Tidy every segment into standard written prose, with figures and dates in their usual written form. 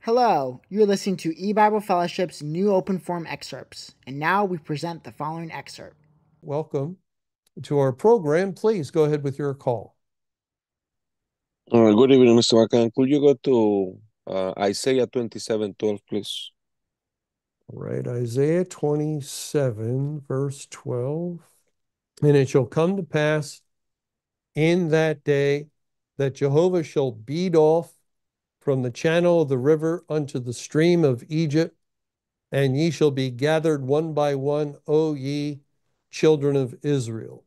Hello, you're listening to E-Bible Fellowship's new open form excerpts, and now we present the following excerpt. Welcome to our program. Please go ahead with your call. Good evening, Mr. McCann. Could you go to Isaiah 27:12, please? All right, Isaiah 27, verse 12. And it shall come to pass in that day that Jehovah shall beat off from the channel of the river unto the stream of Egypt, and ye shall be gathered one by one, O ye children of Israel.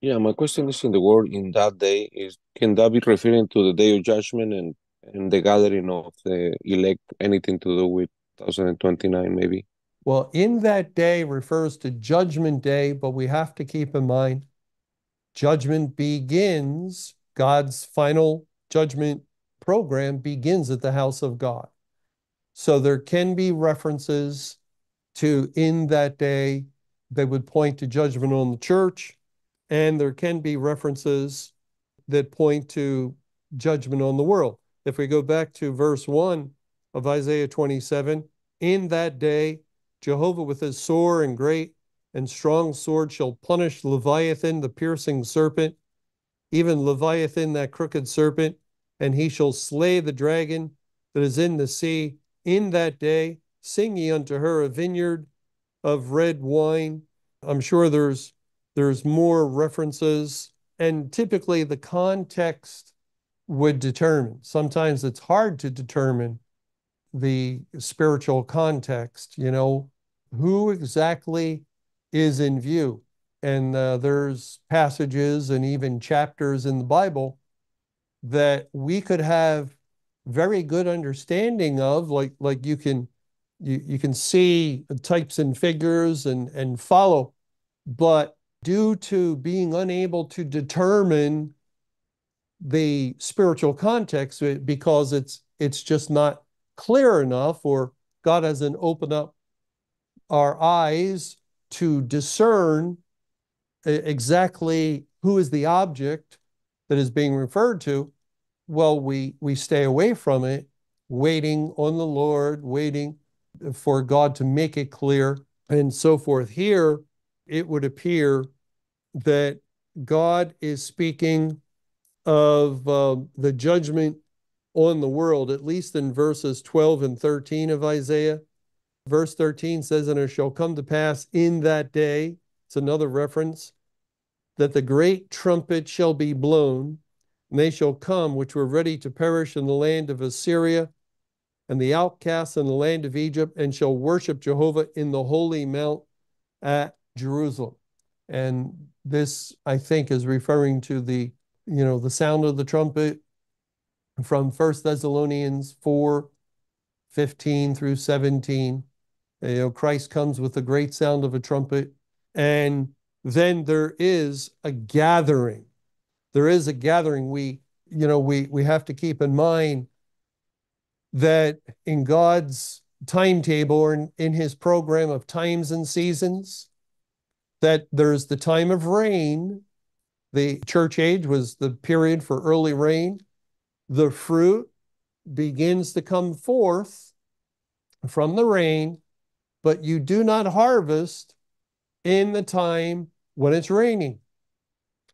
Yeah, my question is in the word in that day is can that be referring to the day of judgment and the gathering of the elect anything to do with 2029 maybe? Well, in that day refers to Judgment Day, but we have to keep in mind judgment begins, God's final judgment program begins at the house of God. So there can be references to in that day that would point to judgment on the church, and there can be references that point to judgment on the world. If we go back to verse 1 of Isaiah 27, in that day, Jehovah with his sore and great and strong sword shall punish Leviathan, the piercing serpent, even Leviathan, that crooked serpent, and he shall slay the dragon that is in the sea. In that day, sing ye unto her a vineyard of red wine. I'm sure there's more references, and typically the context would determine. Sometimes it's hard to determine the spiritual context, who exactly is in view. And there's passages and even chapters in the Bible that we could have very good understanding of, like you can see types and figures and follow, but due to being unable to determine the spiritual context because it's just not clear enough, or God hasn't opened up our eyes to discern exactly who is the object that is being referred to. Well, we stay away from it, waiting on the Lord, waiting for God to make it clear, and so forth. Here, it would appear that God is speaking of the judgment on the world, at least in verses 12 and 13 of Isaiah. Verse 13 says, and it shall come to pass in that day, it's another reference, that the great trumpet shall be blown, and they shall come which were ready to perish in the land of Assyria, and the outcasts in the land of Egypt, and shall worship Jehovah in the holy mount at Jerusalem. And this, I think, is referring to the sound of the trumpet from 1 Thessalonians 4:15 through 17. Christ comes with the great sound of a trumpet, and then there is a gathering. There is a gathering. We have to keep in mind that in God's timetable, or in his program of times and seasons, that there's the time of rain. The church age was the period for early rain. The fruit begins to come forth from the rain, but you do not harvest in the time when it's raining.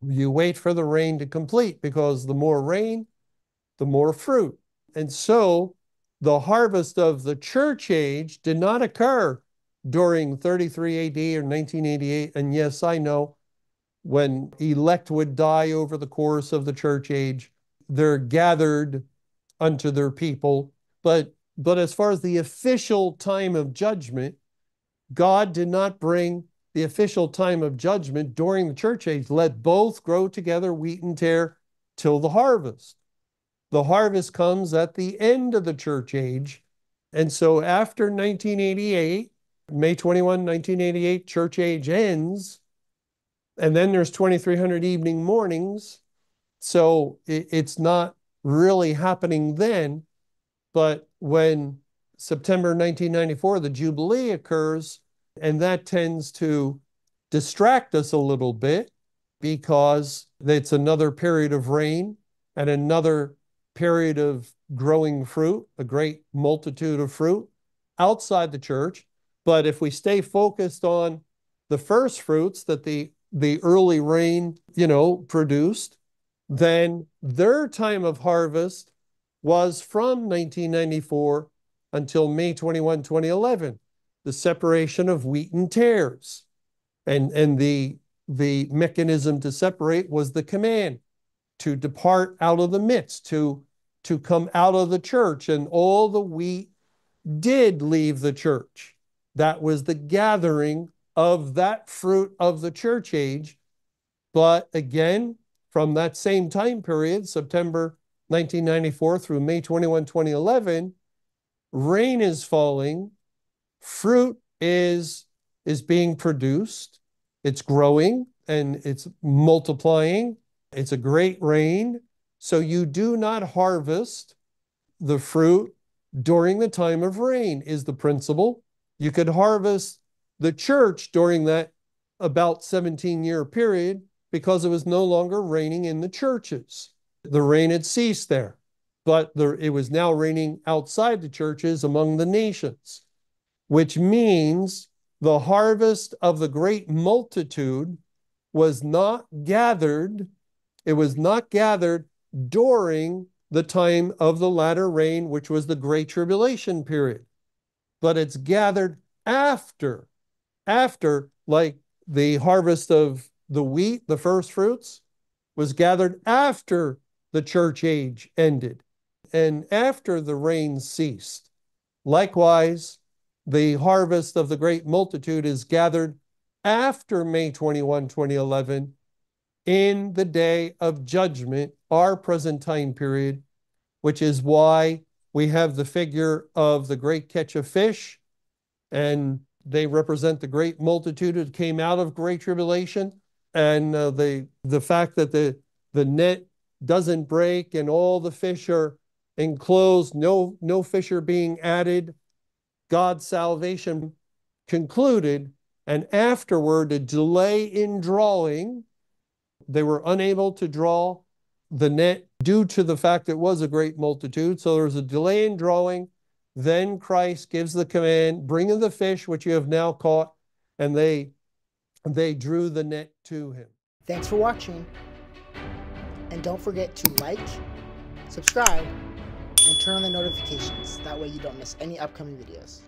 You wait for the rain to complete, because the more rain, the more fruit. And so the harvest of the church age did not occur during 33 AD or 1988. And yes, I know when elect would die over the course of the church age, they're gathered unto their people. But as far as the official time of judgment, God did not bring the official time of judgment during the church age. Let both grow together, wheat and tare, till the harvest. The harvest comes at the end of the church age. And so after 1988, May 21, 1988, church age ends. And then there's 2,300 evening mornings. So it's not really happening then. But when September 1994, the Jubilee occurs, and that tends to distract us a little bit, because it's another period of rain and another period of growing fruit, a great multitude of fruit outside the church. But if we stay focused on the first fruits that the early rain, produced, then their time of harvest was from 1994 until May 21, 2011, the separation of wheat and tares. And the mechanism to separate was the command to depart out of the midst, to come out of the church, and all the wheat did leave the church. That was the gathering of that fruit of the church age. But again, from that same time period, September 1994 through May 21, 2011, rain is falling, fruit is being produced, it's growing and it's multiplying. It's a great rain. So you do not harvest the fruit during the time of rain is the principle. You could harvest the church during that about 17-year period because it was no longer raining in the churches. The rain had ceased there, but it was now raining outside the churches among the nations, which means the harvest of the great multitude was not gathered. It was not gathered during the time of the latter rain, which was the Great Tribulation period, but it's gathered after, like the harvest of the wheat, the first fruits, was gathered after the church age ended and after the rain ceased. Likewise, the harvest of the great multitude is gathered after May 21, 2011, in the day of judgment, our present time period, which is why we have the figure of the great catch of fish, and they represent the great multitude that came out of great tribulation, and the fact that the net doesn't break and all the fish are enclosed, no fish are being added. God's salvation concluded, and afterward, a delay in drawing. They were unable to draw the net due to the fact it was a great multitude. So there was a delay in drawing. Then Christ gives the command, bring in the fish which you have now caught, and they drew the net to him. Thanks for watching. And don't forget to like, subscribe, and turn on the notifications. That way you don't miss any upcoming videos.